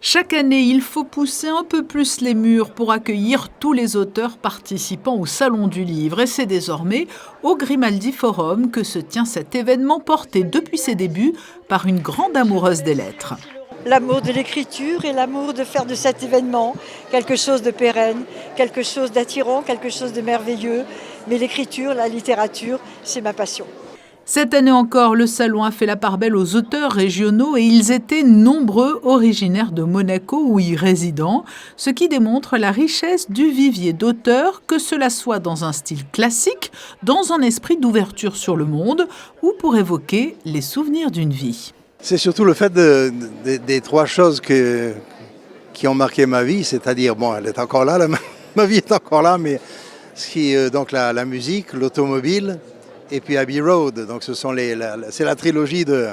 Chaque année, il faut pousser un peu plus les murs pour accueillir tous les auteurs participant au Salon du Livre. Et c'est désormais au Grimaldi Forum que se tient cet événement porté depuis ses débuts par une grande amoureuse des lettres. L'amour de l'écriture et l'amour de faire de cet événement quelque chose de pérenne, quelque chose d'attirant, quelque chose de merveilleux. Mais l'écriture, la littérature, c'est ma passion. Cette année encore, le salon a fait la part belle aux auteurs régionaux et ils étaient nombreux, originaires de Monaco ou y résidant, ce qui démontre la richesse du vivier d'auteurs, que cela soit dans un style classique, dans un esprit d'ouverture sur le monde ou pour évoquer les souvenirs d'une vie. C'est surtout le fait des trois choses qui ont marqué ma vie, c'est-à-dire, bon, elle est encore là, ma vie est encore là, mais donc la musique, l'automobile, et puis Abbey Road. Donc c'est la trilogie de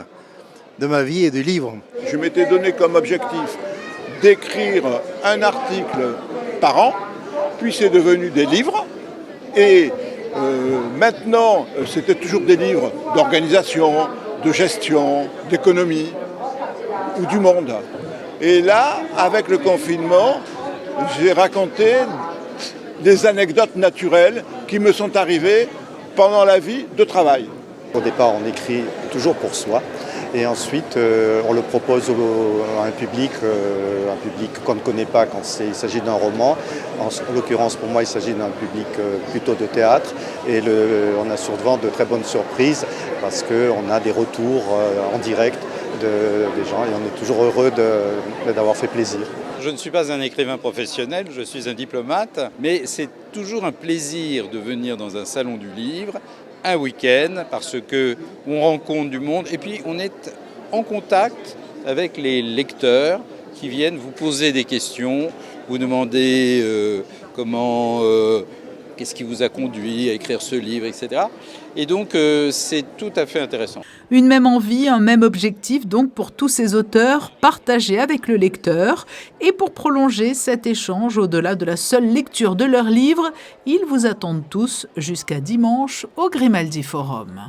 ma vie et du livre. Je m'étais donné comme objectif d'écrire un article par an, puis c'est devenu des livres. Et maintenant, c'était toujours des livres d'organisation, de gestion, d'économie ou du monde. Et là, avec le confinement, j'ai raconté des anecdotes naturelles qui me sont arrivées pendant la vie de travail. Au départ, on écrit toujours pour soi et ensuite on le propose à un public qu'on ne connaît pas quand il s'agit d'un roman. En l'occurrence, pour moi, il s'agit d'un public plutôt de théâtre et on a souvent de très bonnes surprises parce qu'on a des retours en direct des gens et on est toujours heureux d'avoir fait plaisir. Je ne suis pas un écrivain professionnel, je suis un diplomate, mais c'est toujours un plaisir de venir dans un salon du livre, un week-end, parce qu'on rencontre du monde et puis on est en contact avec les lecteurs qui viennent vous poser des questions, vous demander qu'est-ce qui vous a conduit à écrire ce livre, etc. Et donc, c'est tout à fait intéressant. Une même envie, un même objectif donc pour tous ces auteurs, partagés avec le lecteur. Et pour prolonger cet échange au-delà de la seule lecture de leurs livres, ils vous attendent tous jusqu'à dimanche au Grimaldi Forum.